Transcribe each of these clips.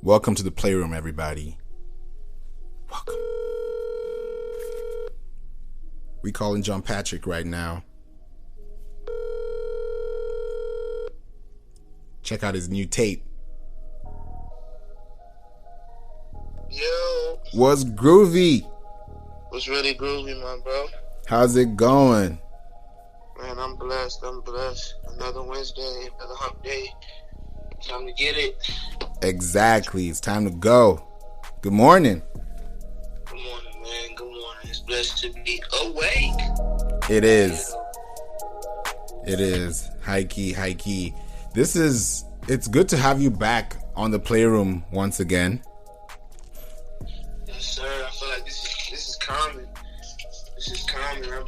Welcome to the Playroom, everybody. Welcome. We calling John Patrick right now. Check out his new tape. Yo. What's groovy? What's really groovy, my bro? How's it going? Man, I'm blessed. Another Wednesday, another hump day. Time to get it. Exactly. It's time to go. Good morning. Good morning, man. Good morning. It's blessed to be awake. It is. It is. High key. It's good to have you back on the Playroom once again. Yes, sir. I feel like this is common.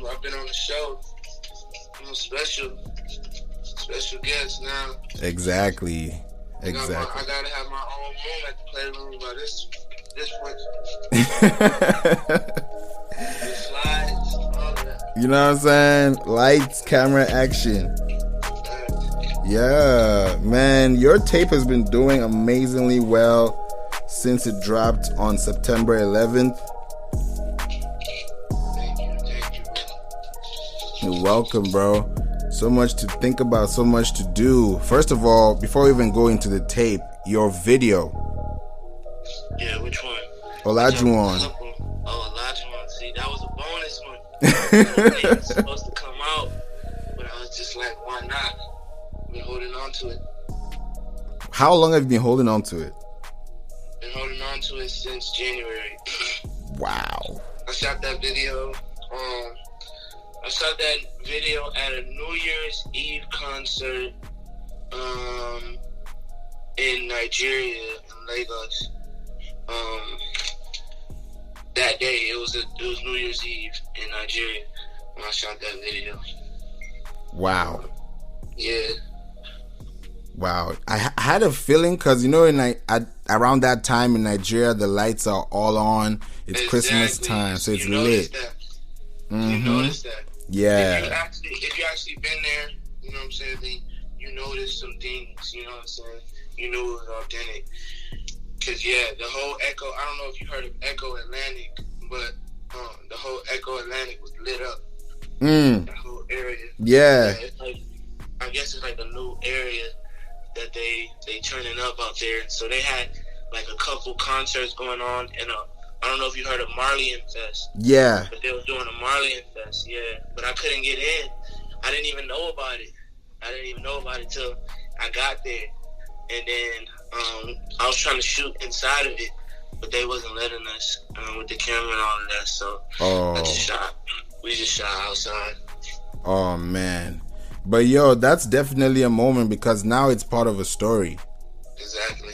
I've been on the show. I'm a special guest now. Exactly. I gotta have my own room at the Playroom by this point. The slides, all of that. You know what I'm saying? Lights, camera, action. Yeah, man, your tape has been doing amazingly well since it dropped on September 11th. Thank you, bro. You're welcome, bro. So much to think about, so much to do. First of all, before we even go into the tape, your video. Yeah, which one? Olajuwon. Oh, Olajuwon. See, that was a bonus one. It was supposed to come out, but I was just like, why not? I've been holding on to it. How long have you been holding on to it? Been holding on to it since January. Wow. I shot that video. At a New Year's Eve concert in Nigeria, in Lagos. That day, it was New Year's Eve in Nigeria when I shot that video. Wow. Yeah. Wow. I had a feeling because, around that time in Nigeria, the lights are all on. It's Exactly. Christmas time, so it's lit. You noticed that. Yeah. If you actually been there, you know what I'm saying, then you noticed some things, you know what I'm saying? You knew it was authentic. Because, yeah, the whole Echo, I don't know if you heard of Echo Atlantic, but the whole Echo Atlantic was lit up. That whole area. Yeah. I guess it's like a new area that they turning up out there. So they had like a couple concerts going on, and I don't know if you heard of Marleyan Fest. Yeah. But they were doing a Marleyan Fest, yeah. But I couldn't get in. I didn't even know about it. Till I got there. And then I was trying to shoot inside of it, but they wasn't letting us with the camera and all of that. So I just shot. We just shot outside. Oh, man. But, yo, that's definitely a moment because now it's part of a story. Exactly.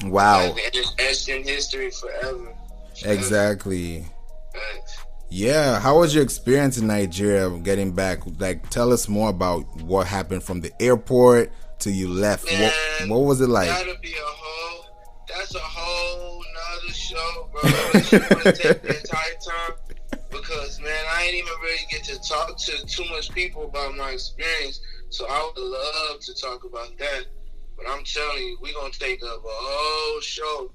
Wow. And it's etched in history forever. Exactly. Thanks. Yeah. How was your experience in Nigeria getting back? Like, tell us more about what happened from the airport till you left. Man, what was it like? That's a whole nother show, bro. Unless you want to take the entire time. Because, man, I ain't even really get to talk to too much people about my experience. So I would love to talk about that. But I'm telling you, we're going to take up a whole show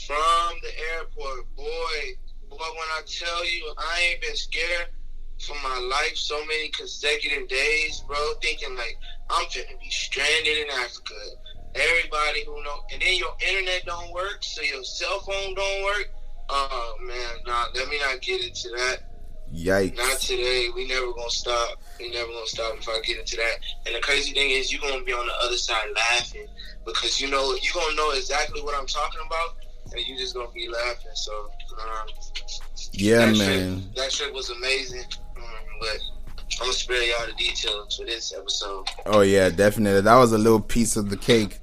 from the airport. Boy, when I tell you, I ain't been scared for my life so many consecutive days, bro, thinking like, I'm finna be stranded in Africa. Everybody who know, and then your internet don't work, so your cell phone don't work. Oh, man, nah, let me not get into that. Yikes. Not today. We never gonna stop. If I get into that. And the crazy thing is, you're gonna be on the other side laughing because you're gonna know exactly what I'm talking about, and you just gonna be laughing. So, yeah, man. That trip was amazing. But I'm gonna spare y'all the details for this episode. Oh yeah, definitely. That was a little piece of the cake.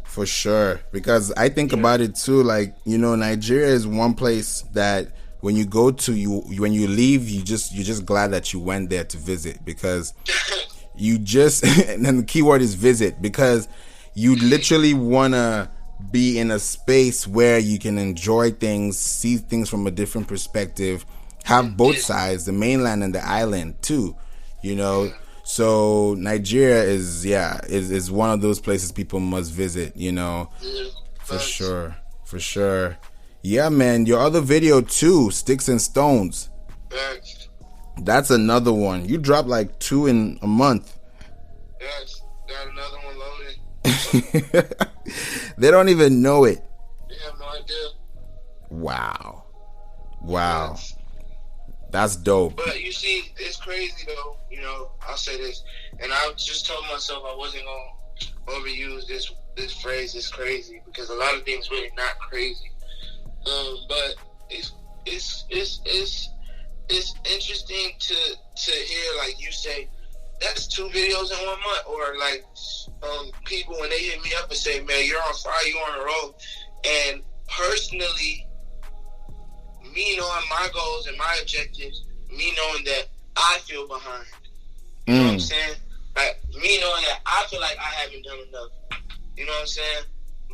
For sure. Because I think about it too, like, Nigeria is one place that when you go to, when you leave, you're just glad that you went there to visit because you just, and then the key word is visit, because you literally want to be in a space where you can enjoy things, see things from a different perspective, have both sides, the mainland and the island too, So Nigeria is one of those places people must visit, you know. Yeah, For facts. sure. For sure. Yeah, man. Your other video too, Sticks and Stones. Facts. That's another one. You dropped like 2 in a month. Yes, got another one loaded. They don't even know it. They have no idea. Wow. Facts. That's dope. But you see, it's crazy though. You know, I'll say this, and I just told myself I wasn't gonna overuse this phrase. It's crazy because a lot of things really not crazy. But it's interesting to hear, like you say, that's 2 videos in 1 month, or like people when they hit me up and say, "Man, you're on fire, you're on a roll," and personally, me knowing my goals and my objectives, me knowing that I feel behind. You know what I'm saying? Like, me knowing that I feel like I haven't done enough. You know what I'm saying?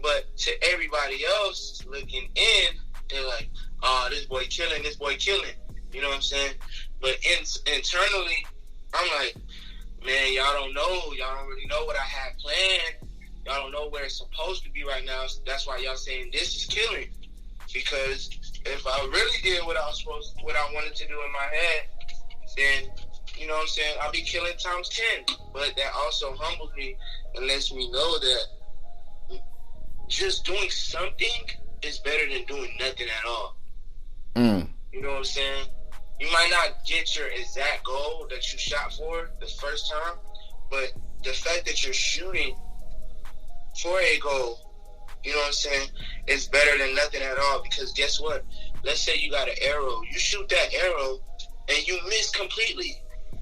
But to everybody else looking in, they're like, "Oh, this boy killing, this boy killing." You know what I'm saying? But internally, I'm like, man, y'all don't know. Y'all don't really know what I had planned. Y'all don't know where it's supposed to be right now. So that's why y'all saying this is killing. Because if I really did what I wanted to do in my head, then, you know what I'm saying, I'll be killing times 10. But that also humbles me and lets me know that just doing something is better than doing nothing at all. You know what I'm saying? You might not get your exact goal that you shot for the first time, but the fact that you're shooting for a goal, you know what I'm saying, is better than nothing at all. Because guess what? Let's say you got an arrow. You shoot that arrow and you miss completely.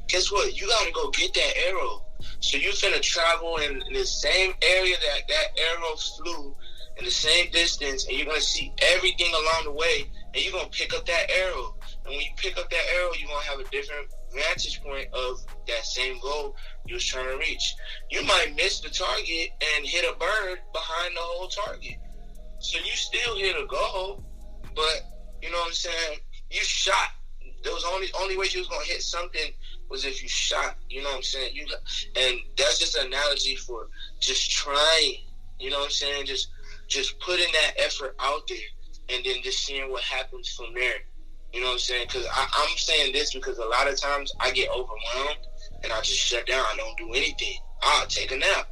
Guess what? You got to go get that arrow. So you're finna travel in the same area that arrow flew, in the same distance, and you're going to see everything along the way, and you're going to pick up that arrow. And when you pick up that arrow, you're going to have a different vantage point of that same goal you was trying to reach. You might miss the target and hit a bird behind the whole target. So you still hit a goal, but, you know what I'm saying, you shot. There was only way you was going to hit something was if you shot, you know what I'm saying? And that's just an analogy for just trying, you know what I'm saying? Just putting that effort out there and then just seeing what happens from there. You know what I'm saying? Because I'm saying this because a lot of times I get overwhelmed and I just shut down. I don't do anything. I'll take a nap.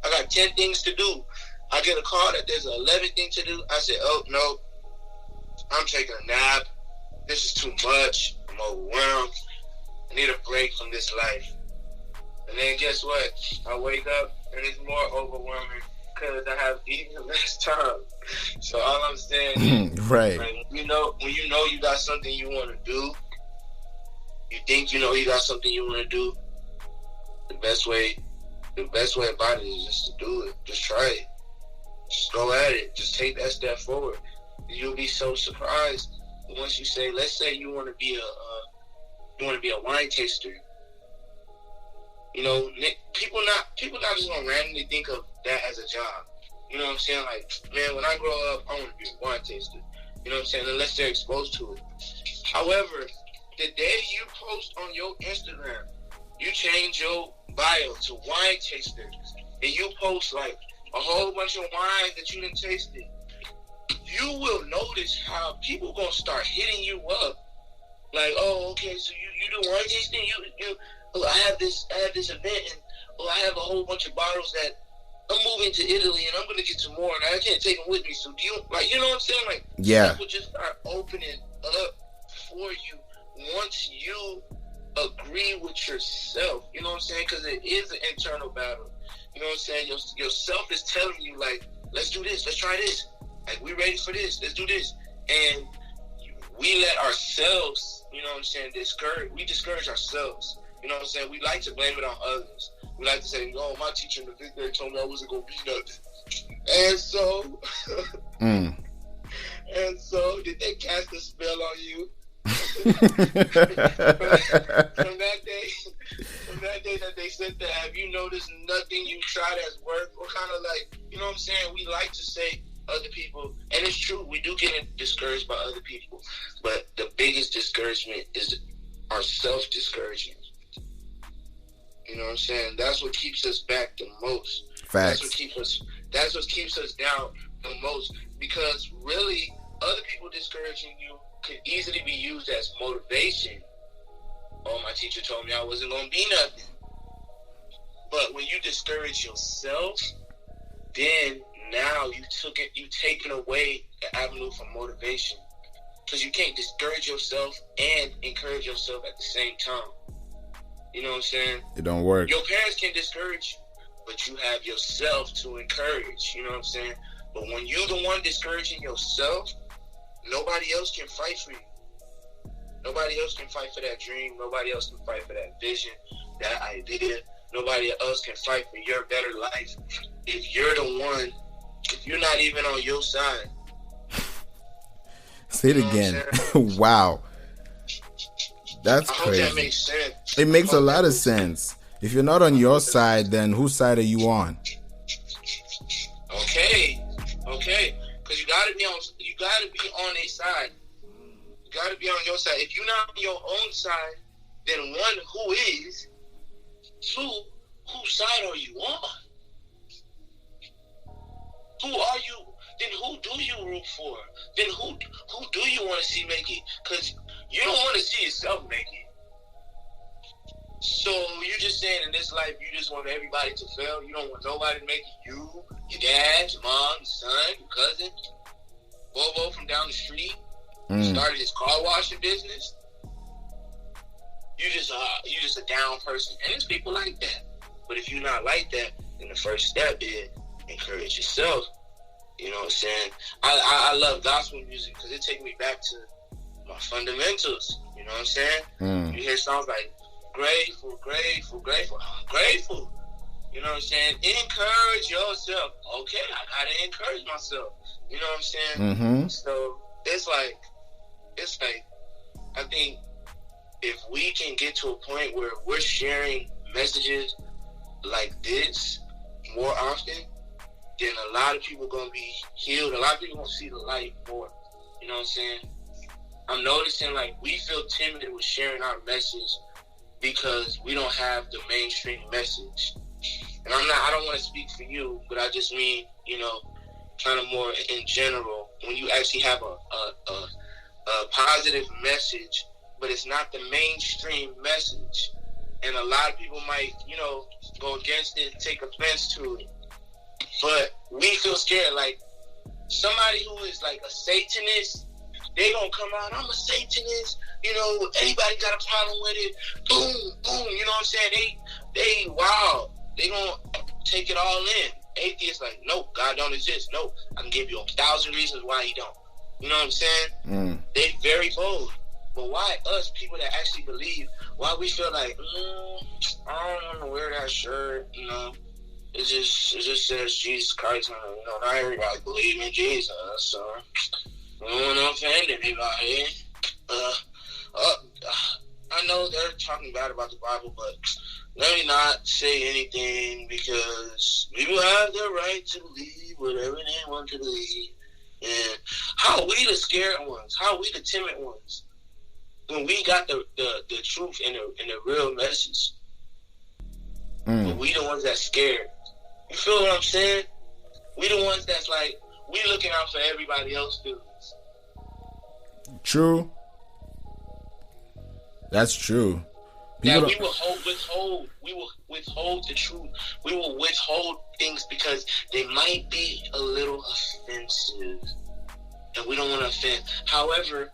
I got 10 things to do. I get a call that there's an 11th thing to do. I say, oh, no, I'm taking a nap. This is too much. I'm overwhelmed. I need a break from this life. And then guess what? I wake up and it's more overwhelming because I have even less time. So all I'm saying is, right. Like, when you know you got something you want to do, you think you know you got something you want to do, the best way about it is just to do it. Just try it. Just go at it. Just take that step forward. You'll be so surprised once you say, let's say you want to be a wine taster. You know, people not just gonna randomly think of that as a job. You know what I'm saying? Like, man, when I grow up, I want to be a wine taster. You know what I'm saying? Unless they're exposed to it. However, the day you post on your Instagram, you change your bio to wine taster, and you post like a whole bunch of wines that you done tasted, you will notice how people gonna start hitting you up. Like, oh, okay, so you do wine tasting? Oh, I have this event, and I have a whole bunch of bottles that I'm moving to Italy, and I'm gonna get some more, and I can't take them with me. So do you, like, you know what I'm saying? Like, yeah, people just start opening up for you once you agree with yourself. You know what I'm saying? Because it is an internal battle. You know what I'm saying? Yourself is telling you, like, let's do this, let's try this. Like, we ready for this, let's do this. And we let ourselves, you know what I'm saying, discourage ourselves. You know what I'm saying? We like to blame it on others. We like to say, oh, my teacher in the 5th grade told me I wasn't going to be nothing. And so, and so, did they cast a spell on you? from that day that they said that, have you noticed nothing you tried has worked? Or kind of like, you know what I'm saying? We like to say other people, and it's true, we do get discouraged by other people. But the biggest discouragement is our self-discouragement. You know what I'm saying? That's what keeps us back the most. Facts. That's what keeps us down the most. Because really, other people discouraging you could easily be used as motivation. Oh, my teacher told me I wasn't gonna be nothing. But when you discourage yourself, then now you taken away the avenue for motivation. Because you can't discourage yourself and encourage yourself at the same time. You know what I'm saying? It don't work. Your parents can discourage you, but you have yourself to encourage. You know what I'm saying? But when you're the one discouraging yourself, nobody else can fight for you. Nobody else can fight for that dream. Nobody else can fight for that vision, that idea. Nobody else can fight for your better life. If you're the one, if you're not even on your side. Say it again. Wow. That's crazy. I hope that makes sense. It makes a lot of sense. If you're not on your side, then whose side are you on? Okay. Because you gotta be on a side. You gotta be on your side. If you're not on your own side, then one, who is? Two, whose side are you on? Who are you? Then who do you root for? Then who do you want to see make it? Because you don't want to see yourself make it. So you're just saying in this life, you just want everybody to fail. You don't want nobody to make it. You, your dad, your mom, your son, your cousin, Bobo from down the street, started his car washing business. You just a down person, and there's people like that. But if you're not like that, then the first step is encourage yourself. You know what I'm saying? I love gospel music because it takes me back to my fundamentals. You know what I'm saying? You hear songs like grateful, grateful, grateful. I'm grateful. You know what I'm saying? Encourage yourself. Okay, I gotta encourage myself. You know what I'm saying? Mm-hmm. So it's like I think if we can get to a point where we're sharing messages like this more often, then a lot of people gonna be healed. A lot of people gonna see the light more. You know what I'm saying? I'm noticing like we feel timid with sharing our message because we don't have the mainstream message. And I don't want to speak for you, but I just mean, you know, kind of more in general. When you actually have a positive message, but it's not the mainstream message, and a lot of people might, you know, go against it, take offense to it. But we feel scared. Like somebody who is like a Satanist, they gonna come out, I'm a Satanist, you know, anybody got a problem with it, boom, boom, you know what I'm saying? They wild. They gonna take it all in. Atheists like, nope, God don't exist. Nope, I can give you 1,000 reasons why he don't. You know what I'm saying? They very bold. But why us, people that actually believe, why we feel like, I don't want to wear that shirt, you know? It just says Jesus Christ, you know, not everybody believe in Jesus, so I don't want to offend anybody. I know they're talking bad about the Bible, but let me not say anything because people have the right to believe whatever they want to believe. And how are we the scared ones? How are we the timid ones? When we got the truth and the real message. But we the ones that's scared. You feel what I'm saying? We the ones that's like, we looking out for everybody else's feelings. True. That's true. That we will withhold the truth. We will withhold things because they might be a little offensive. And we don't want to offend. However,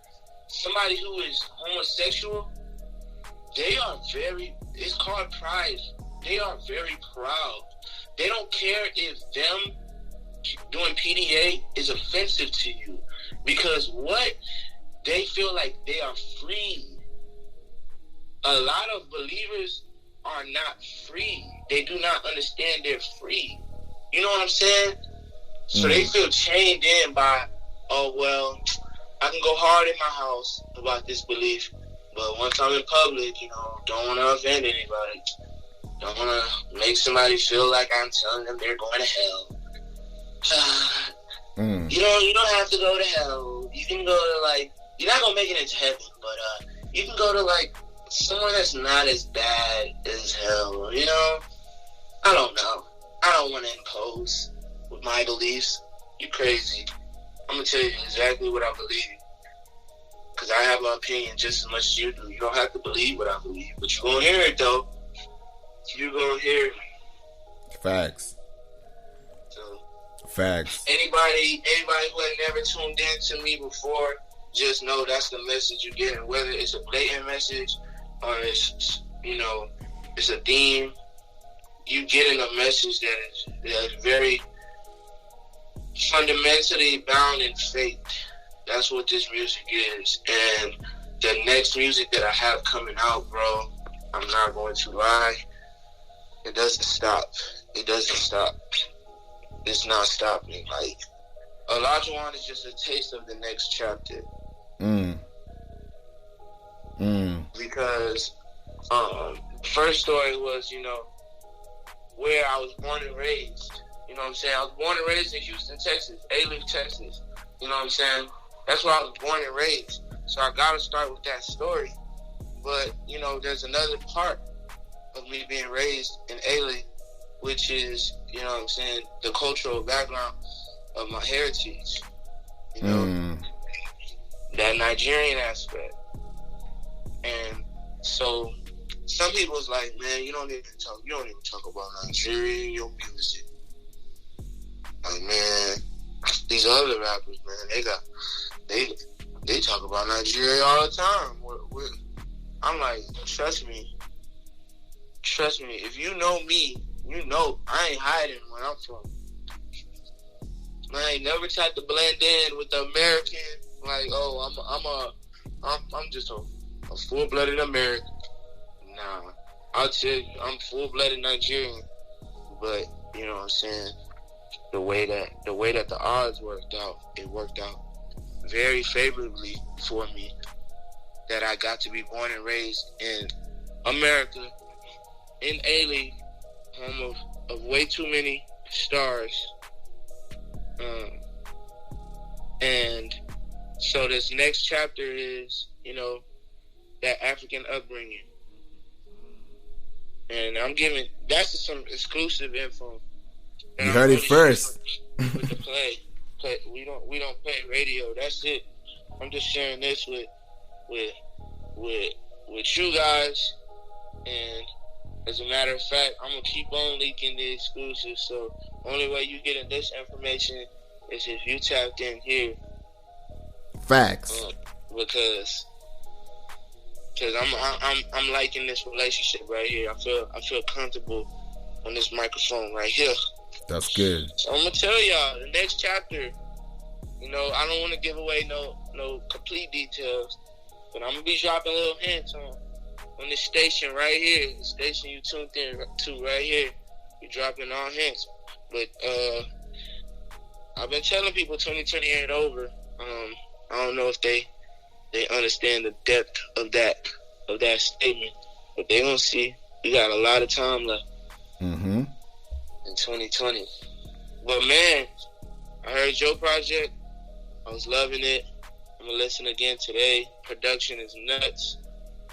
somebody who is homosexual, it's called pride. They are very proud. They don't care if them doing PDA is offensive to you. Because they feel like they are free. A lot of believers are not free. They do not understand they're free. You know what I'm saying? So they feel chained in by, oh, well, I can go hard in my house about this belief, but once I'm in public, you know, don't want to offend anybody. Don't want to make somebody feel like I'm telling them they're going to hell. You don't have to go to hell. You can go to, like, you're not going to make it into heaven, but you can go to, like, someone that's not as bad as hell, you know? I don't know. I don't want to impose with my beliefs. You crazy. I'm going to tell you exactly what I believe. Because I have an opinion just as much as you do. You don't have to believe what I believe. But you're going to hear it, though. You're going to hear it. Facts. So, facts. Anybody who had never tuned in to me before, just know that's the message you're getting. Whether it's a blatant message or it's, you know, it's a theme, you getting a message that is very fundamentally bound in faith. That's what this music is. And the next music that I have coming out, bro, I'm not going to lie, it doesn't stop. It doesn't stop. It's not stopping. Like, Olajuwon is just a taste of the next chapter. Because the first story was, you know, where I was born and raised. You know what I'm saying? I was born and raised in Houston, Texas, A-Leaf, Texas. You know what I'm saying? That's where I was born and raised. So I got to start with that story. But, you know, there's another part of me being raised in A-Leaf, which is, you know what I'm saying, the cultural background of my heritage. You know, that Nigerian aspect. And so some people's like, man, you don't even talk about Nigeria in your music. Like, man, these other rappers, man, they talk about Nigeria all the time. I'm like, trust me, if you know me, you know I ain't hiding where I'm from. I ain't never tried to blend in with the American, like, oh, I'm just a full-blooded American. Nah, I'll tell you, I'm full-blooded Nigerian. But, you know what I'm saying, the way that the odds worked out, it worked out very favorably for me that I got to be born and raised in America, in A-League, home of way too many stars. And so this next chapter is, you know, that African upbringing. And I'm giving, that's some exclusive info. You heard it first. With the play. We don't play radio. That's it. I'm just sharing this with you guys. And as a matter of fact, I'm gonna keep on leaking the exclusive. So only way you getting this information is if you tapped in here. Facts. Because I'm liking this relationship right here. I feel comfortable on this microphone right here. That's good. So I'm gonna tell y'all the next chapter. You know, I don't want to give away no complete details, but I'm gonna be dropping little hints on this station right here. The station you tuned in to right here. We're dropping all hints. But I've been telling people 2020 ain't over. I don't know if they understand the depth of that statement, but they gonna see. We got a lot of time left. In 2020. But man, I heard your project. I was loving it. I'm gonna listen again today. Production is nuts.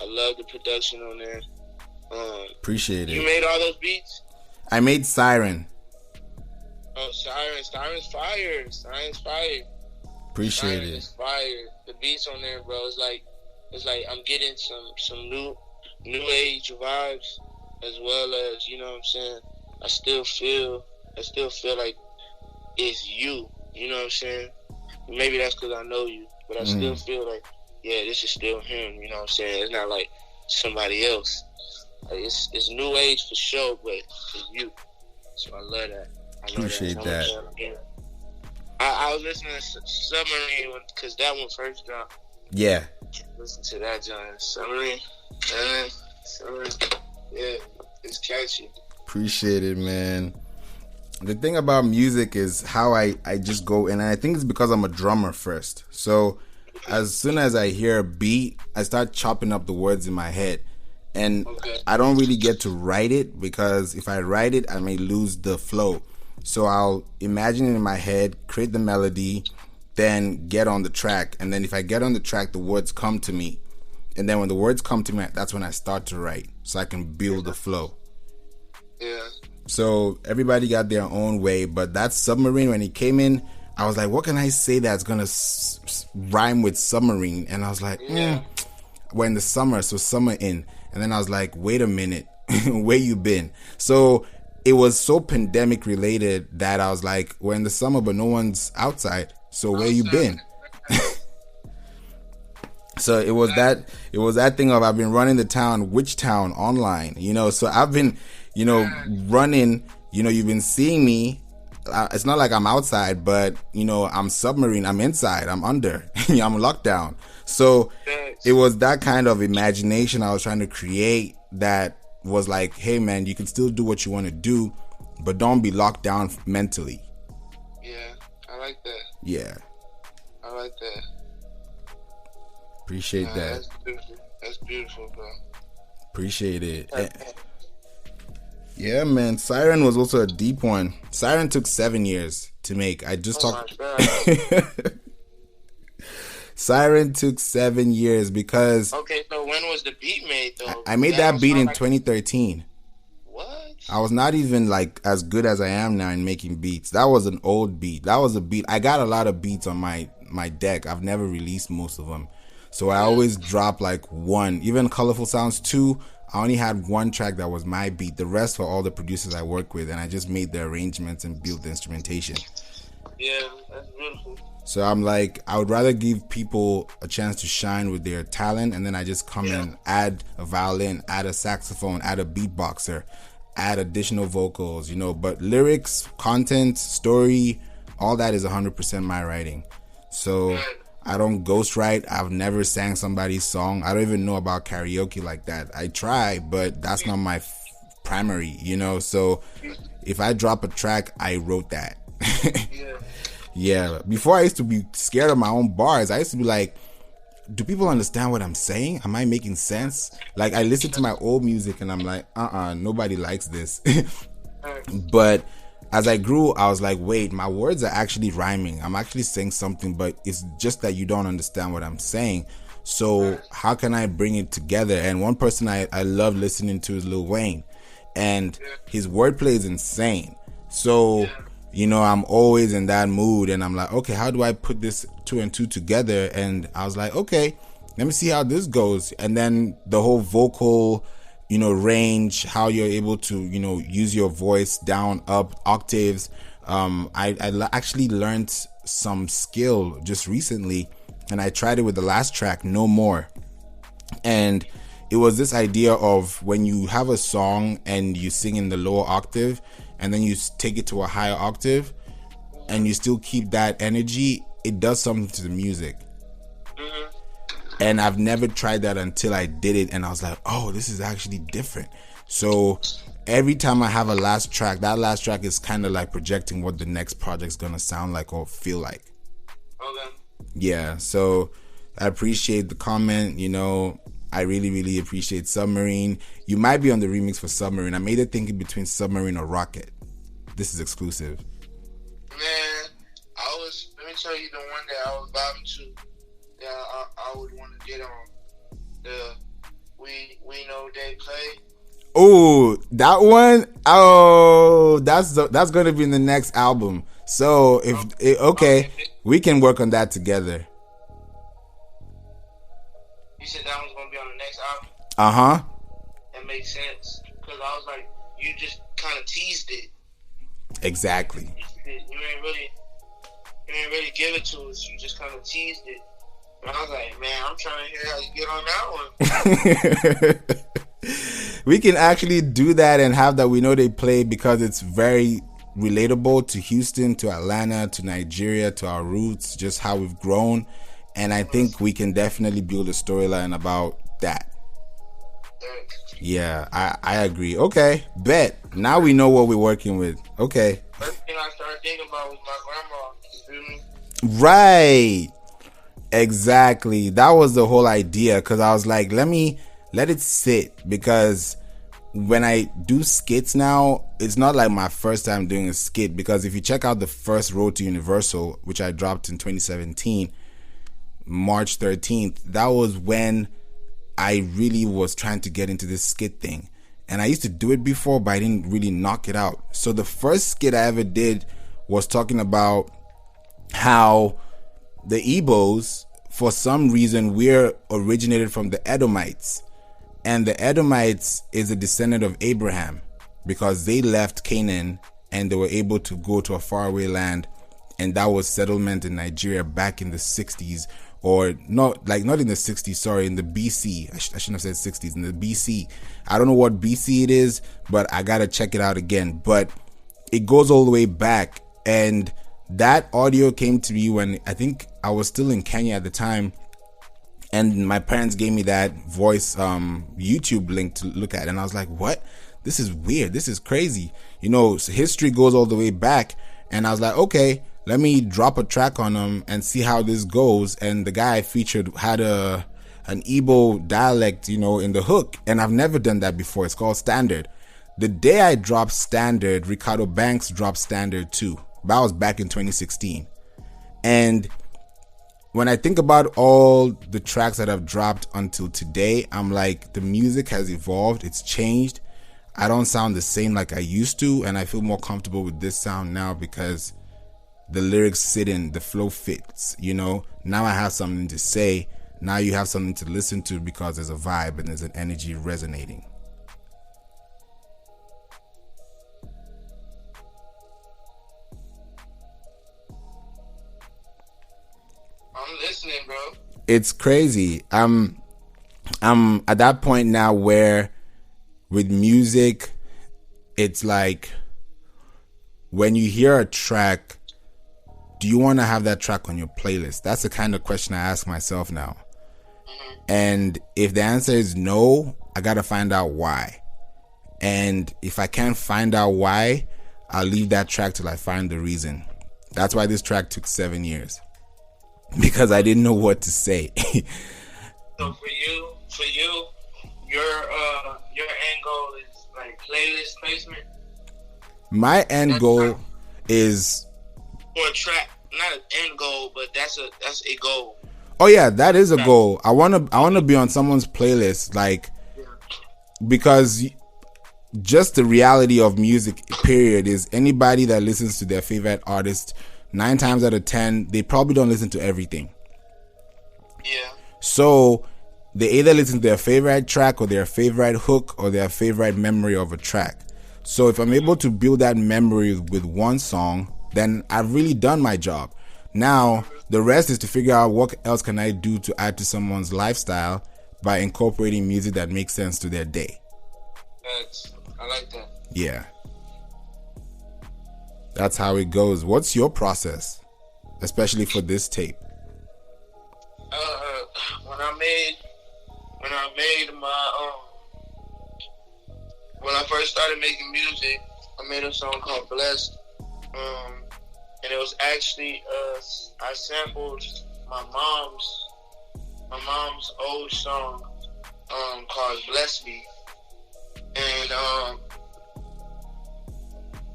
I love the production on there. Appreciate it. You made all those beats? I made Siren. Oh, Siren's fire. Siren's fire. Appreciate Siren it. is fire. The beats on there, bro. It's like I'm getting some new age vibes, as well as, you know what I'm saying. I still feel like it's you. You know what I'm saying? Maybe that's because I know you, but I still feel like, yeah, this is still him. You know what I'm saying? It's not like somebody else. Like, it's new age for sure, but it's you. So I love that. Appreciate that. I was listening to Submarine because that one first dropped. Yeah. Listen to that, John. Submarine. Yeah, it's catchy. Appreciate it, man. The thing about music is how I just go, and I think it's because I'm a drummer first. So as soon as I hear a beat, I start chopping up the words in my head. And I don't really get to write it, because if I write it, I may lose the flow. So I'll imagine it in my head, create the melody, then get on the track. And then if I get on the track, the words come to me. And then when the words come to me, that's when I start to write, so I can build the flow. Yeah. So everybody got their own way, but that submarine, when it came in, I was like, what can I say that's gonna rhyme with submarine? And I was like, we're in the summer, so summer in. And then I was like, wait a minute, where you been? So it was so pandemic related that I was like, we're in the summer, but no one's outside. So where you been? So it was that thing of I've been running the town, which town online, so I've been, running, you've been seeing me. It's not like I'm outside, but I'm submarine, I'm inside, I'm under, I'm locked down. So it was that kind of imagination I was trying to create that was like, hey man, you can still do what you want to do, but don't be locked down mentally. Yeah, I like that. Yeah. I like that. Appreciate that. That's beautiful. That's beautiful, bro. Appreciate it. Yeah, man. Siren was also a deep one. Siren took 7 years to make. I just talked. Siren took 7 years because. Okay, so when was the beat made though? I made that beat in 2013. What? I was not even like as good as I am now in making beats. That was an old beat. That was a beat. I got a lot of beats on my deck. I've never released most of them. So I always drop like one. Even Colorful Sounds 2, I only had one track that was my beat. The rest were all the producers I work with, and I just made the arrangements and built the instrumentation. Yeah, that's beautiful. So I'm like, I would rather give people a chance to shine with their talent, and then I just come and add a violin, add a saxophone, add a beatboxer, add additional vocals, but lyrics, content, story, all that is 100% my writing. So I don't ghostwrite. I've never sang somebody's song. I don't even know about karaoke like that. I try, but that's not my primary, So if I drop a track, I wrote that. Yeah. Before I used to be scared of my own bars. I used to be like, do people understand what I'm saying? Am I making sense? Like I listen to my old music and I'm like, nobody likes this. But as I grew, I was like, wait, my words are actually rhyming. I'm actually saying something, but it's just that you don't understand what I'm saying. So how can I bring it together? And one person I love listening to is Lil Wayne, and his wordplay is insane. So, I'm always in that mood, and I'm like, okay, how do I put this 2 and 2 together? And I was like, okay, let me see how this goes. And then the whole vocal range, how you're able to, use your voice down, up, octaves. I actually learned some skill just recently, and I tried it with the last track, No More. And it was this idea of when you have a song and you sing in the lower octave, and then you take it to a higher octave, and you still keep that energy, it does something to the music. And I've never tried that until I did it, and I was like, oh, this is actually different. So every time I have a last track, that last track is kind of like projecting what the next project's gonna sound like or feel like. Okay. Yeah, so I appreciate the comment. I really, really appreciate Submarine. You might be on the remix for Submarine. I made it thinking between Submarine or Rocket. This is exclusive. Man, let me tell you the one that I was vibing to. I would want to get on the we know they play. Oh, that one. Oh, that's going to be in the next album. So okay, we can work on that together. You said that one's going to be on the next album. That makes sense because I was like, you just kind of teased it. Exactly. You ain't really give it to us. You just kind of teased it. I was like, man, I'm trying to hear how you get on that one. We can actually do that and have that we know they play because it's very relatable to Houston, to Atlanta, to Nigeria, to our roots, just how we've grown. And I think we can definitely build a storyline about that. Yeah, I agree. Okay, bet. Now we know what we're working with. Okay. First thing I started thinking about was my grandma. You feel me? Right. Exactly. That was the whole idea, because I was like, let it sit, because when I do skits now, it's not like my first time doing a skit, because if you check out the first Road to Universal, which I dropped in 2017, March 13th, that was when I really was trying to get into this skit thing. And I used to do it before, but I didn't really knock it out. So the first skit I ever did was talking about how the Igbos, for some reason, we're originated from the Edomites. And the Edomites is a descendant of Abraham because they left Canaan and they were able to go to a faraway land. And that was settlement in Nigeria back in the 60s. Or not in the 60s, sorry, in the BC. I shouldn't have said 60s, in the BC. I don't know what BC it is, but I gotta check it out again. But it goes all the way back. And that audio came to me when I think I was still in Kenya at the time. And my parents gave me that voice YouTube link to look at. And I was like, what? This is weird. This is crazy. History goes all the way back. And I was like, okay, let me drop a track on them and see how this goes. And the guy I featured had an Igbo dialect, in the hook. And I've never done that before. It's called Standard. The day I dropped Standard, Ricardo Banks dropped Standard too. That was back in 2016. And when I think about all the tracks that I've dropped until today, I'm like, the music has evolved. It's changed. I don't sound the same like I used to. And I feel more comfortable with this sound now because the lyrics sit in, the flow fits, Now I have something to say. Now you have something to listen to because there's a vibe and there's an energy resonating. I'm listening, bro. It's crazy. I'm at that point now where with music, it's like when you hear a track, do you want to have that track on your playlist? That's the kind of question I ask myself now. Mm-hmm. And if the answer is no, I got to find out why. And if I can't find out why, I'll leave that track till I find the reason. That's why this track took 7 years. Because I didn't know what to say. So for you, your end goal is like playlist placement? My end goal is for a track, not an end goal, but that's a goal. Oh yeah, that is a goal. I wanna be on someone's playlist, because just the reality of music, period, is anybody that listens to their favorite artist, 9 times out of 10, they probably don't listen to everything. Yeah. So they either listen to their favorite track or their favorite hook or their favorite memory of a track. So if I'm able to build that memory with one song, then I've really done my job. Now, the rest is to figure out what else can I do to add to someone's lifestyle by incorporating music that makes sense to their day. I like that. Yeah. That's how it goes. What's your process, especially for this tape? When I first started making music, I made a song called Blessed. And it was actually I sampled my mom's old song called Bless Me. And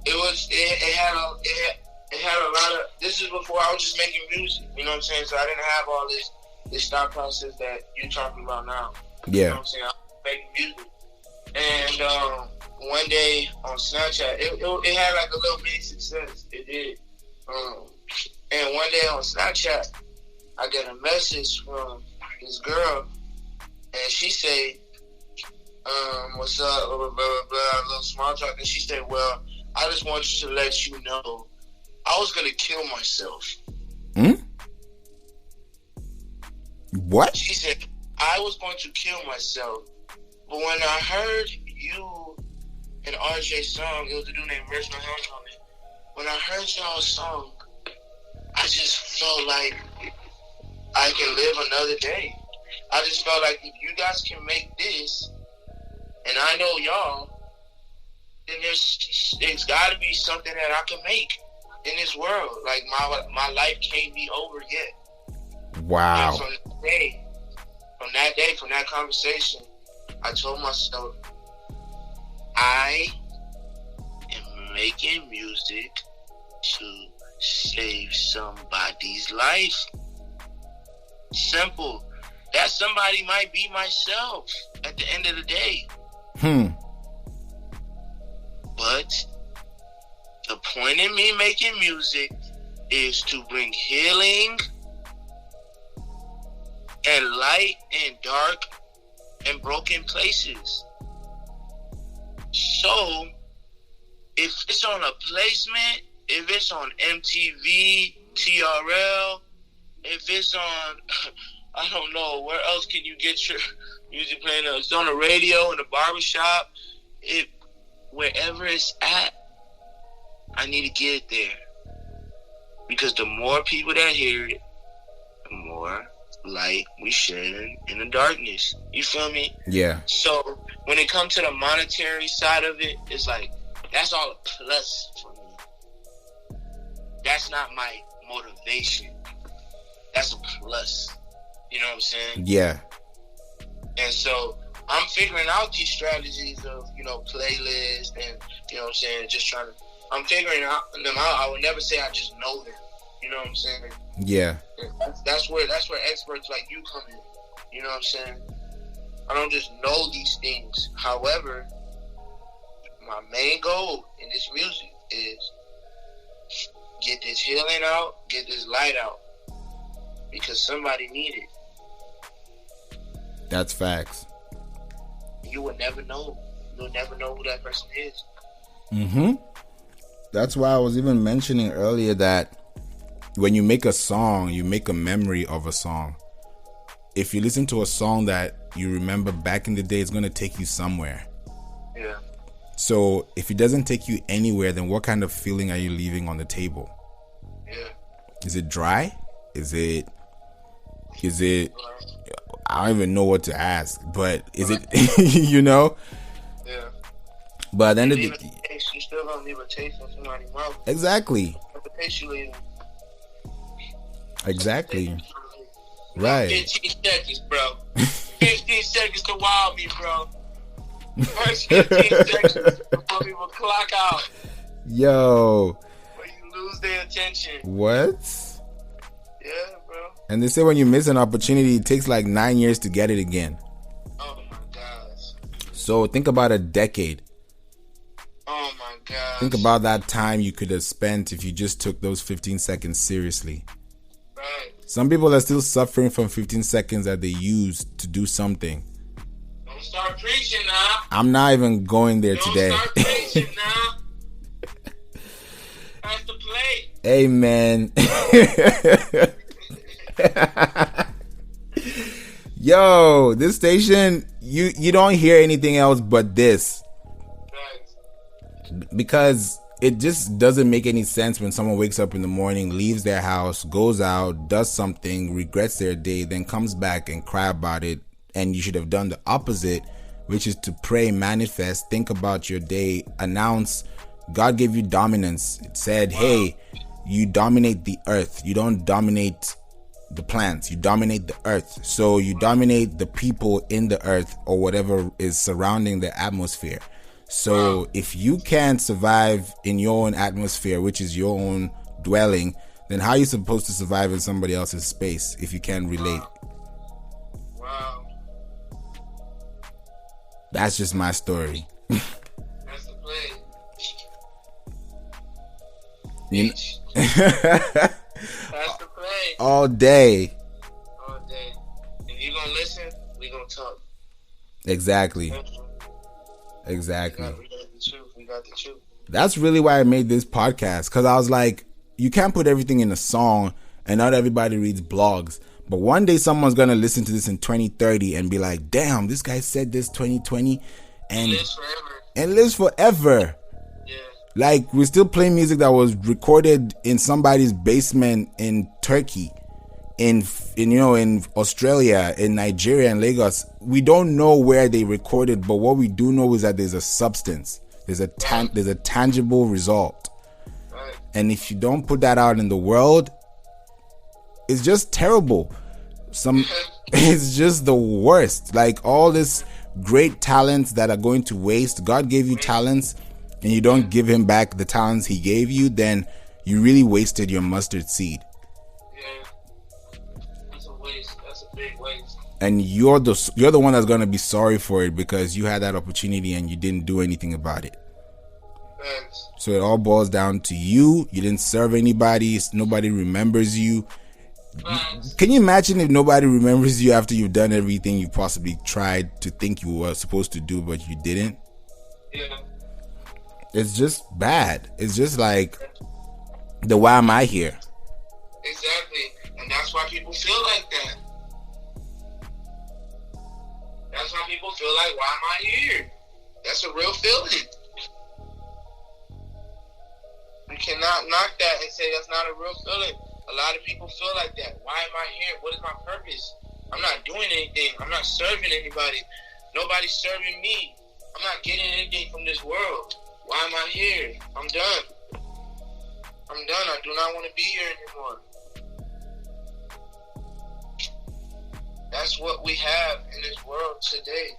it had a lot of, this is before I was just making music, you know what I'm saying? So I didn't have all this thought process that you're talking about now. Yeah. You know what I'm saying? I was making music. And one day on Snapchat, it had like a little mini success. It did. And one day on Snapchat, I get a message from this girl, and she said, what's up, blah, blah, blah, blah, a little small talk. And she said, well, I just want you to let you know I was going to kill myself. What? She said, I was going to kill myself. But when I heard you and RJ's song, it was a dude named Reginald Helms on it. When I heard y'all's song, I just felt like I can live another day. I just felt like if you guys can make this, and I know y'all, then there's got to be something that I can make in this world. Like my life can't be over yet. Wow. And from that conversation, I told myself, I am making music to save somebody's life. Simple. that somebody might be myself at the end of the day. But the point in me making music is to bring healing and light in dark and broken places. So, if it's on a placement, if it's on MTV, TRL, if it's on, I don't know, where else can you get your music playing? It's on the radio, in the barbershop. Wherever it's at, I need to get it there. Because the more people that hear it, the more light we shed in the darkness. You feel me? Yeah. So when it comes to the monetary side of it, it's like, that's all a plus for me. That's not my motivation. That's a plus. You know what I'm saying? Yeah. And so I'm figuring out these strategies of, playlist and, you know what I'm saying, I'm figuring them out. I would never say I just know them. You know what I'm saying? Yeah. That's where experts like you come in. You know what I'm saying? I don't just know these things. However, my main goal in this music is get this healing out, get this light out. Because somebody need it. That's facts. You would never know. You'll never know who that person is. That's why I was even mentioning earlier that when you make a song, you make a memory of a song. If you listen to a song that you remember back in the day, it's going to take you somewhere. Yeah. So if it doesn't take you anywhere, then what kind of feeling are you leaving on the table? Yeah. Is it dry? Is it I don't even know what to ask, but is it Yeah. But then you still gonna leave a taste in somebody's mouth. Exactly. Exactly. Right. 15 seconds, bro. 15 seconds to wow me, bro. First 15 seconds before people clock out. Yo. Where you lose their attention. What? Yeah, bro. And they say when you miss an opportunity, it takes like 9 years to get it again. Oh my gosh. So think about a decade. Oh my gosh. Think about that time you could have spent if you just took those 15 seconds seriously. Right. Some people are still suffering from 15 seconds that they used to do something. Don't start preaching now. I'm not even going there today. Don't start preaching now. That's the plate. Amen. Yo, this station, you don't hear anything else but this. Right. Because it just doesn't make any sense when someone wakes up in the morning, leaves their house, goes out, does something, regrets their day, then comes back and cry about it. And you should have done the opposite, which is to pray, manifest, think about your day, announce God gave you dominance. It said, hey, you dominate the earth. You don't dominate the plants. You dominate the earth. So you dominate the people in the earth or whatever is surrounding the atmosphere. So if you can't survive in your own atmosphere, which is your own dwelling, then how are you supposed to survive in somebody else's space if you can't relate? Wow. That's just my story. That's the play. That's the play. All day. All day. If you gonna listen, we gonna talk. Exactly. Exactly. We got the truth. That's really why I made this podcast, because I was like, you can't put everything in a song and not everybody reads blogs. But one day someone's going to listen to this in 2030 and be like, damn, this guy said this 2020 and lives forever. Yeah. Like, we're still playing music that was recorded in somebody's basement in Turkey, in Australia, in Nigeria, and Lagos. We don't know where they recorded, but what we do know is that there's a substance. There's a tangible result. Right. And if you don't put that out in the world, it's just terrible. It's just the worst. Like, all this great talents that are going to waste. God gave you talents and you don't give him back the talents he gave you, then you really wasted your mustard seed. Yeah. That's a waste. That's a big waste. and you're the one that's gonna be sorry for it because you had that opportunity and you didn't do anything about it. Thanks. So it all boils down to you. You didn't serve anybody. Nobody remembers you. Thanks. Can you imagine if nobody remembers you after you've done everything you possibly tried to think you were supposed to do, but you didn't? Yeah. It's just bad. It's just like the why am I here? Exactly. And that's why people feel like that. That's why people feel like, why am I here? That's a real feeling. You cannot knock that and say that's not a real feeling. A lot of people feel like that. Why am I here? What is my purpose? I'm not doing anything. I'm not serving anybody. Nobody's serving me. I'm not getting anything from this world. Why am I here? I'm done. I'm done. I do not want to be here anymore. That's what we have in this world today.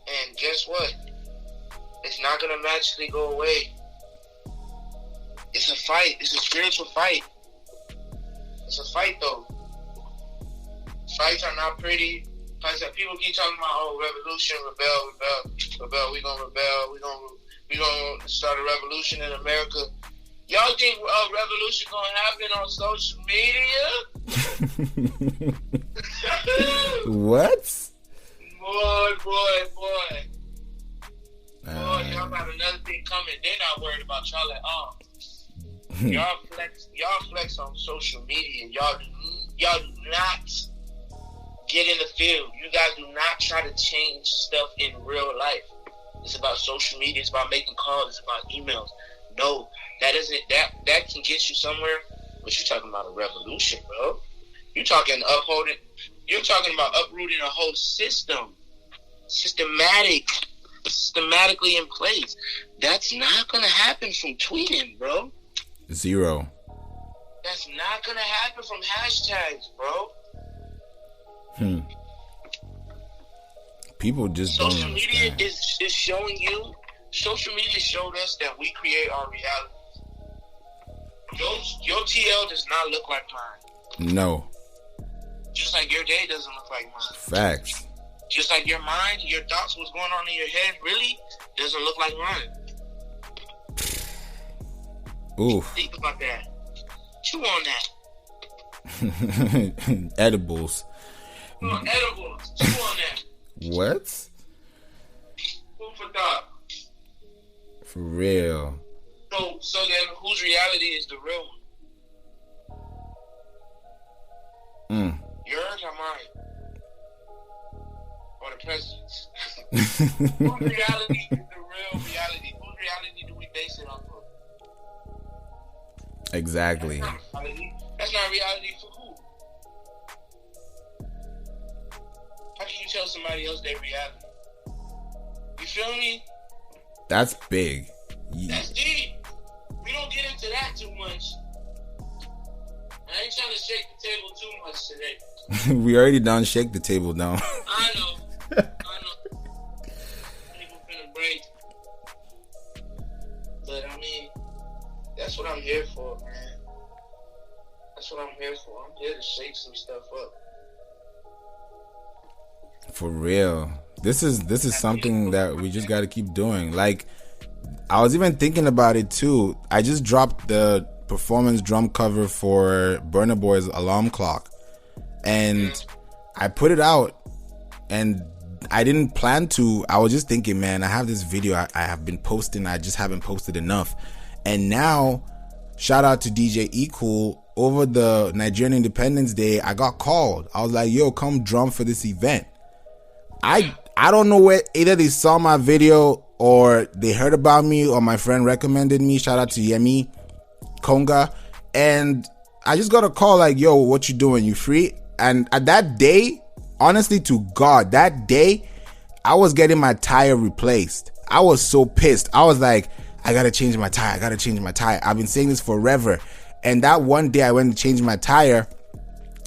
And guess what? It's not going to magically go away. It's a fight. It's a spiritual fight. It's a fight, though. Fights are not pretty. Like I said, people keep talking about, revolution, rebel. We gonna rebel. We gonna start a revolution in America. Y'all think a revolution gonna happen on social media? What? Boy. Y'all got another thing coming. They're not worried about y'all at all. Y'all flex on social media. Y'all do not get in the field. You guys do not try to change stuff in real life. It's about social media. It's about making calls. It's about emails. No, that can get you somewhere. But you're talking about a revolution, bro. You're talking about uprooting a whole system, systematically in place. That's not gonna happen from tweeting, bro. Zero. That's not gonna happen from hashtags, bro. People just social don't media understand. is showing you. Social media showed us that we create our reality. Your TL does not look like mine. No. Just like your day doesn't look like mine. Facts. Just like your mind, your thoughts, what's going on in your head, really doesn't look like mine. Oof. Think about that. Chew on that. Edibles. Edibles. Chew on that. What? Food for thought. For real. So then, whose reality is the real one? Yours or mine? Or the president's? Whose reality is the real reality? Whose reality do we base it off of? Exactly. That's not reality for who? How can you tell somebody else their reality? You feel me? That's big. That's deep. We don't get into that too much. I ain't trying to shake the table too much today. We already done shake the table down. I know. People finna break. But I mean, that's what I'm here for, man. That's what I'm here for. I'm here to shake some stuff up. For real. This is something that we just got to keep doing. Like, I was even thinking about it too. I just dropped the performance drum cover for Burna Boy's Alarm Clock, and I put it out, and I didn't plan to. I was just thinking, man, I have this video I have been posting. I just haven't posted enough. And now, shout out to DJ A.G.E. Over the Nigerian Independence Day, I got called. I was like, yo, come drum for this event. I don't know where either they saw my video or they heard about me or my friend recommended me. Shout out to Yemi Konga. And I just got a call like, yo, what you doing? You free? And at that day, honestly to God, that day, I was getting my tire replaced. I was so pissed. I was like, I gotta change my tire. I've been saying this forever. And that one day I went to change my tire,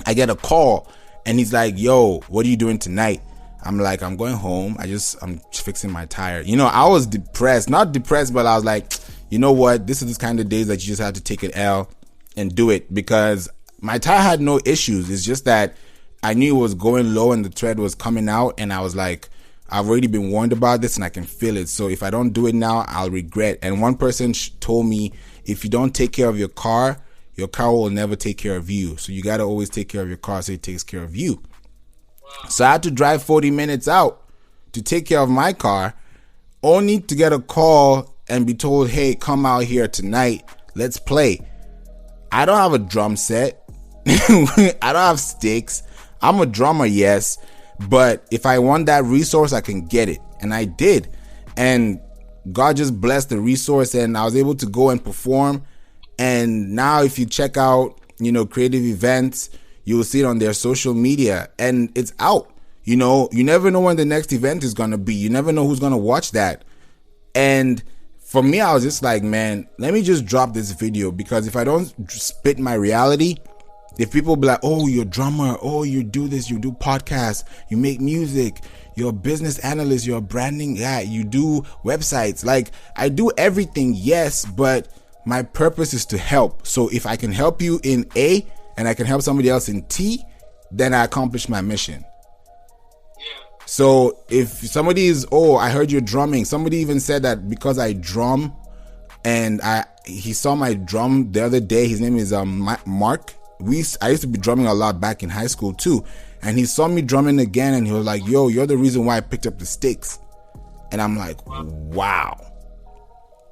I get a call and he's like, yo, what are you doing tonight? I'm like, I'm going home. I'm fixing my tire. You know, I was depressed. Not depressed, but I was like, you know what? This is this kind of days that you just have to take an L and do it, because my tire had no issues. It's just that I knew it was going low and the thread was coming out, and I was like, I've already been warned about this and I can feel it. So if I don't do it now, I'll regret. And one person told me, if you don't take care of your car will never take care of you. So you got to always take care of your car so it takes care of you. So I had to drive 40 minutes out to take care of my car, only to get a call and be told, hey, come out here tonight. Let's play. I don't have a drum set. I don't have sticks. I'm a drummer, yes. But if I want that resource, I can get it. And I did. And God just blessed the resource, and I was able to go and perform. And now if you check out, creative events, you will see it on their social media, and it's out. You never know when the next event is going to be. You never know who's going to watch that. And for me, I was just like, man, let me just drop this video, because if I don't spit my reality, if people be like, oh, you're a drummer, oh, you do this, you do podcasts, you make music, you're a business analyst, you're a branding guy, you do websites. Like, I do everything, yes, but my purpose is to help. So if I can help you in A and I can help somebody else in T, then I accomplish my mission. So if somebody is, oh, I heard you're drumming. Somebody even said that because I drum, and he saw my drum the other day. His name is Mark. I used to be drumming a lot back in high school too. And he saw me drumming again, and he was like, yo, you're the reason why I picked up the sticks. And I'm like, wow.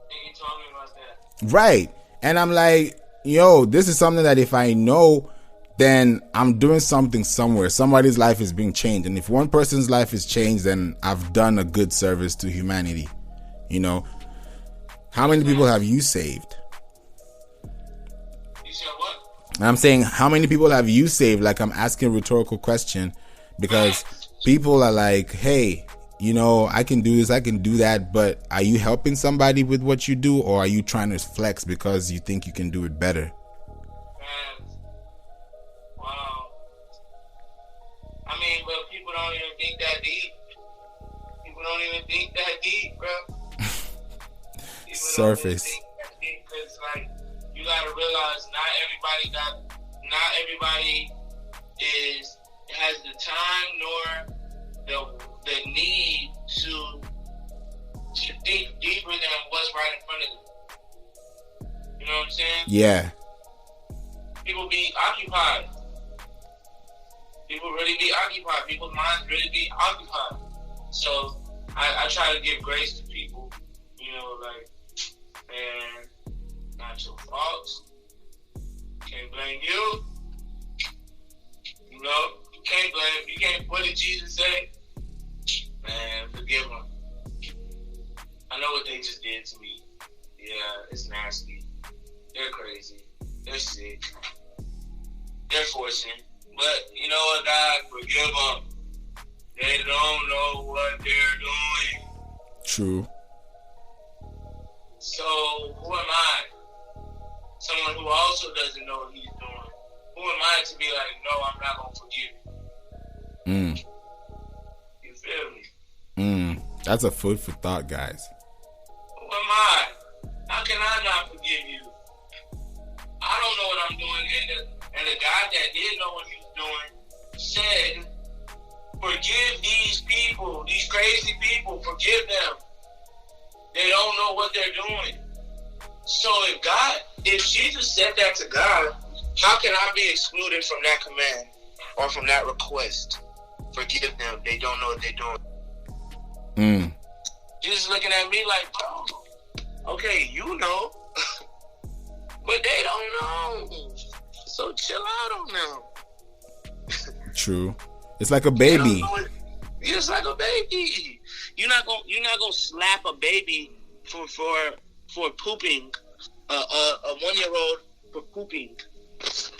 He told me about that. Right. And I'm like, yo, this is something that if I know, then I'm doing something somewhere. Somebody's life is being changed. And if one person's life is changed, then I've done a good service to humanity. How many people have you saved? You said what? I'm saying, how many people have you saved? Like, I'm asking a rhetorical question, because people are like, hey, I can do this, I can do that. But are you helping somebody with what you do, or are you trying to flex because you think you can do it better? I mean, but people don't even think that deep. People don't even think that deep, bro. People Surface. Don't even think that deep, because, like, you gotta realize not everybody has the time nor the need to think deeper than what's right in front of them. You know what I'm saying? Yeah. People be occupied. People really be occupied. People's minds really be occupied. So I try to give grace to people, like, man, not your fault. Can't blame you. You can't blame. You can't. What did Jesus say? Man, forgive them. I know what they just did to me. Yeah, it's nasty. They're crazy. They're sick. They're forcing. But you know what, God, forgive them. They don't know what they're doing. True. So, who am I? Someone who also doesn't know what he's doing. Who am I to be like, no, I'm not going to forgive you? You feel me? That's a food for thought, guys. Who am I? How can I not forgive you? I don't know what I'm doing. And the God that did know what he was doing said, forgive these people, these crazy people, forgive them. They don't know what they're doing. So if Jesus said that to God, how can I be excluded from that command or from that request? Forgive them. They don't know what they're doing. Jesus looking at me like, bro, okay, you know, but they don't know. So chill out on them. True. It's like a baby. It's like a baby. You're not gonna slap a baby for pooping, a 1-year-old for pooping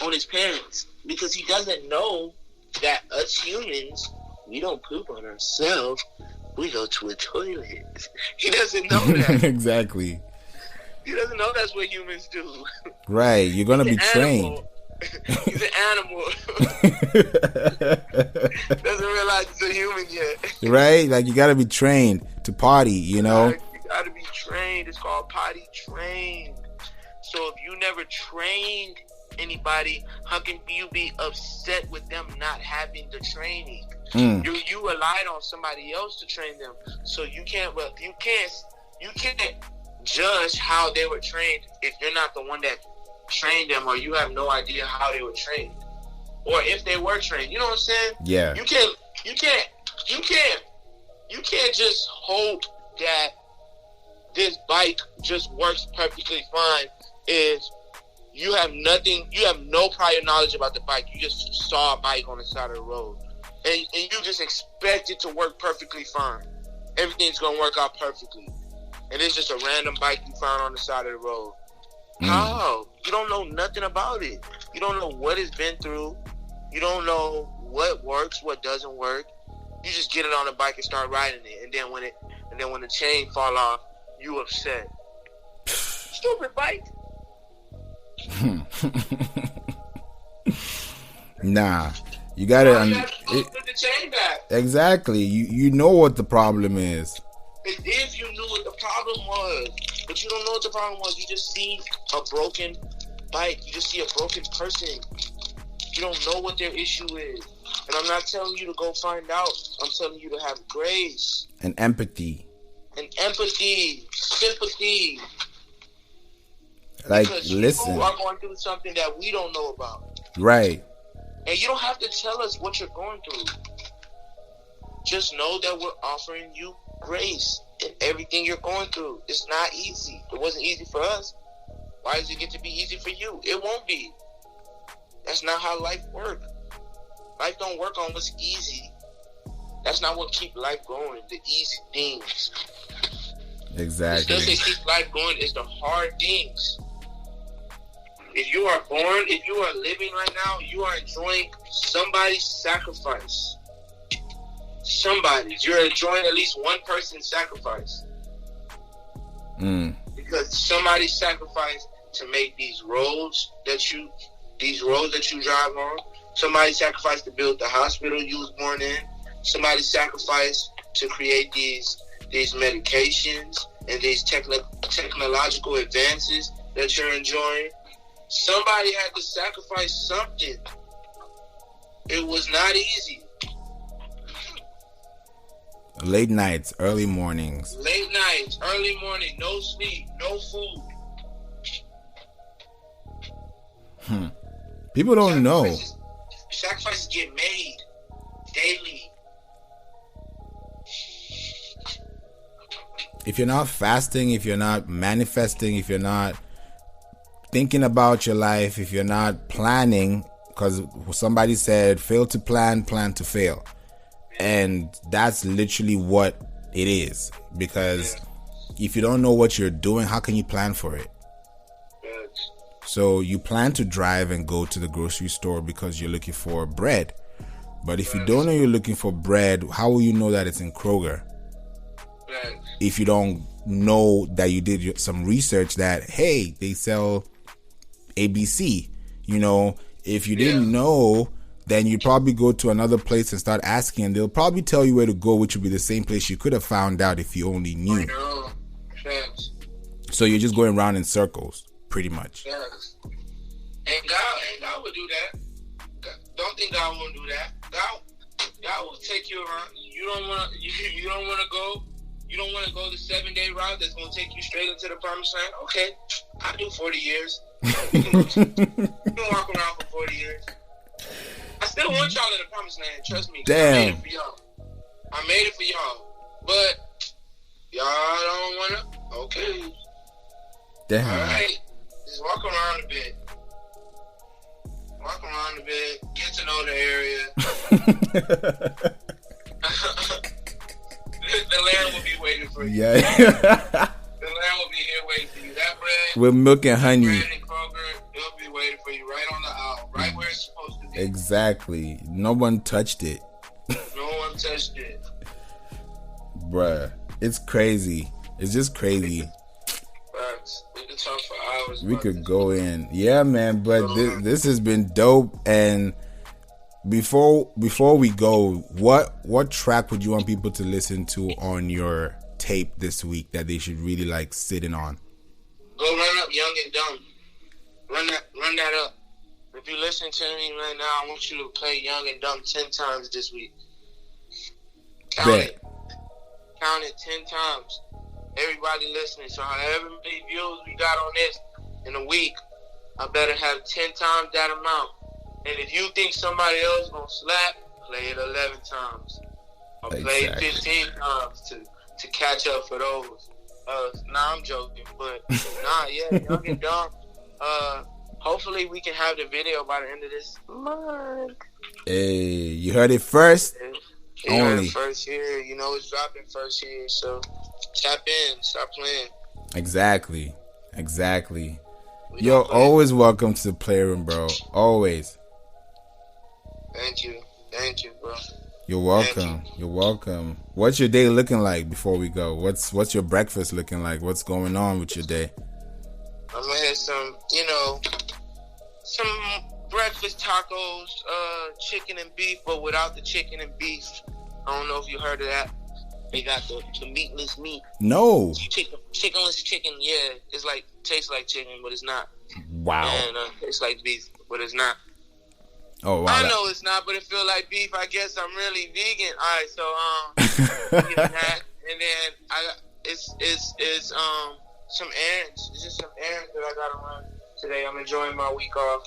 on his parents, because he doesn't know that us humans, we don't poop on ourselves. We go to a toilet. He doesn't know that. Exactly. He doesn't know that's what humans do. Right. You're gonna be trained. He's an animal. Doesn't realize he's a human yet. Right? Like, you gotta be trained to potty, you know? You gotta be trained. It's called potty trained. So if you never trained anybody? How can you be upset with them not having the training? Mm. You relied on somebody else to train them, so you can't judge how they were trained if you're not the one that trained them, or you have no idea how they were trained, or if they were trained. You know what I'm saying? Yeah. You can't just hope that this bike just works perfectly fine if you have no prior knowledge about the bike. You just saw a bike on the side of the road, and you just expect it to work perfectly fine. Everything's gonna work out perfectly, and it's just a random bike you found on the side of the road. How? You don't know nothing about it. You don't know what it's been through. You don't know what works, what doesn't work. You just get it on the bike and start riding it, and then when the chain fall off, you upset. Stupid bike. Nah, you gotta. Put the chain back. Exactly. You know what the problem is. If you knew what the problem was, but you don't know what the problem was. You just see a broken bike. You just see a broken person. You don't know what their issue is. And I'm not telling you to go find out. I'm telling you to have grace. And empathy. Sympathy. Like, because listen. You are going through something that we don't know about. Right. And you don't have to tell us what you're going through. Just know that we're offering you grace in everything you're going through. It's not easy. It wasn't easy for us. Why does it get to be easy for you? It won't be. That's not how life works. Life don't work on what's easy. That's not what keep life going. The easy things. Exactly. The stuff that keep life going is the hard things. If you are born, if you are living right now, you are enjoying somebody's sacrifice. You're enjoying at least one person's sacrifice. Because somebody sacrificed to make these roads that you drive on. Somebody sacrificed to build the hospital you was born in. Somebody sacrificed to create these medications and these technological advances that you're enjoying. Somebody had to sacrifice something. It was not easy. Late nights, early mornings. Early morning, no sleep, no food. People don't know. Sacrifices get made daily. If you're not fasting, if you're not manifesting, if you're not thinking about your life, if you're not planning, because somebody said, fail to plan, plan to fail. And that's literally what it is. Because if you don't know what you're doing, how can you plan for it? So you plan to drive and go to the grocery store because you're looking for bread. But if you don't know you're looking for bread, how will you know that it's in Kroger? If you don't know that you did some research that, hey, they sell ABC. You know, if you didn't know, then you probably go to another place and start asking, and they'll probably tell you where to go, which would be the same place you could have found out if you only knew. So you're just going around in circles, pretty much. Yes. And God will do that. Don't think God won't do that. God will take you around. You don't want to go the 7-day route that's going to take you straight into the promised land. Okay, I do 40 years. You can walk around for 40 years. I still want y'all in the promised land. Trust me. Damn. I made it for y'all. But y'all don't want to? Okay. Damn. All right. Just walk around a bit. Get to know the area. The land will be waiting for you. Yeah. The land will be here waiting for you. That bread with milk and honey. Bread and Kroger, it'll be waiting for you right on the aisle, right where it's supposed to be. Exactly. No one touched it. No one touched it. Bruh. It's crazy. It's just crazy. Facts. We could talk for hours. We could go in. Yeah, man. But this has been dope. And before we go, what track would you want people to listen to on your tape this week that they should really like sitting on? Go Run Up Young and Dumb. Run that up. if you listen to me right now, I want you to play Young and Dumb 10 times this week. Count it. Count it 10 times. Everybody listening. So however many views we got on this in a week, I better have 10 times that amount. And if you think somebody else gonna slap, play it 11 times. Or play it 15 times to catch up for those. Nah, I'm joking. But, Young and Dumb. Hopefully we can have the video by the end of this month. Hey, you heard it first? You heard it first here. You know it's dropping first here. So tap in. Stop playing. Exactly. You're always welcome to the playroom, bro. Always. Thank you, bro. You're welcome. What's your day looking like before we go? What's your breakfast looking like? What's going on with your day? I'm gonna have some breakfast tacos, chicken and beef, but without the chicken and beef. I don't know if you heard of that. They got the meatless meat. No. Chickenless chicken, yeah. It's like, tastes like chicken, but it's not. Wow. And it's like beef, but it's not. Oh, wow. I know it's not, but it feel like beef. I guess I'm really vegan. All right, so give me that, and then it's some errands. It's just some errands that I gotta run today. I'm enjoying my week off.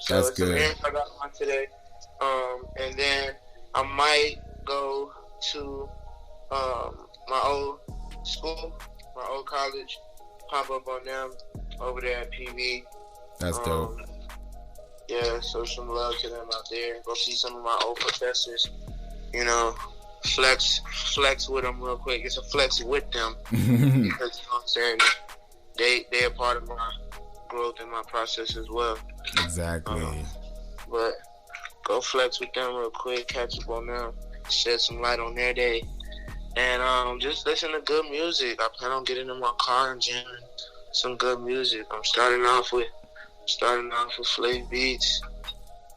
So that's it's good. Some errands I gotta run today. And then I might go to my old school, my old college, pop up on them over there at PV. That's dope. Yeah, so some love to them out there. Go see some of my old professors. You know, flex with them real quick. It's a flex with them because you know what I'm saying. They are part of my growth and my process as well. Exactly. But go flex with them real quick. Catch up on them. Shed some light on their day. And just listen to good music. I plan on getting in my car and jamming some good music. I'm starting off with Flav Beats.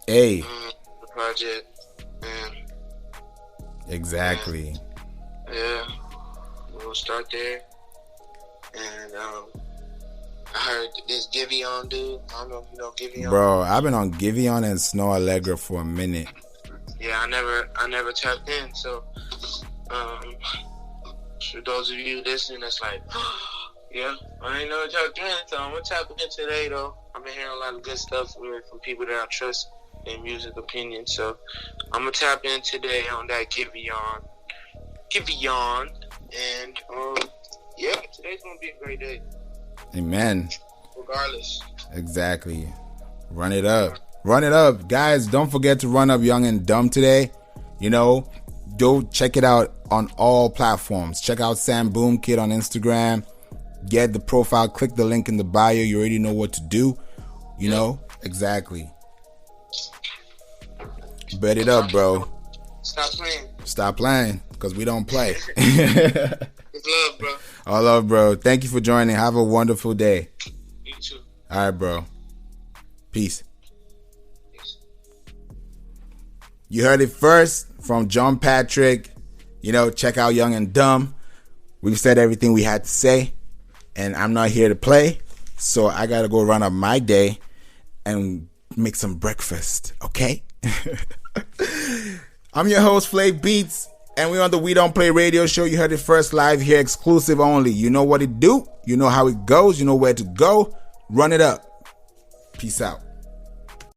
Hey. The project. And exactly. Yeah. We're gonna start there. And I heard this Giveon dude. I don't know if you know Giveon. Bro, I've been on Giveon and Snow Allegra for a minute. Yeah, I never tapped in. So for those of you listening that's like, yeah, I ain't never tapped in, so I'm gonna tap in today though. I've been hearing a lot of good stuff from people that I trust in music opinion. So I'm gonna tap in today on that Giveon. And yeah, today's gonna be a great day. Amen. Regardless. Exactly. Run it up. Guys, don't forget to run up Young and Dumb today. You know, go check it out on all platforms. Check out Sam Boom Kid on Instagram. Get the profile, click the link in the bio. You already know what to do. You know? Exactly. Bet it up, bro. Stop playing, because we don't play. Love, bro. All love, bro. Thank you for joining. Have a wonderful day. You too. All right, bro. Peace. You heard it first from John Patrick. You know, check out Young and Dumb. We've said everything we had to say, and I'm not here to play, so I gotta go run up my day and make some breakfast, okay? I'm your host, Flav Beats, and we're on the We Don't Play radio show. You heard it first live here, exclusive only. You know what it do. You know how it goes. You know where to go. Run it up. Peace out.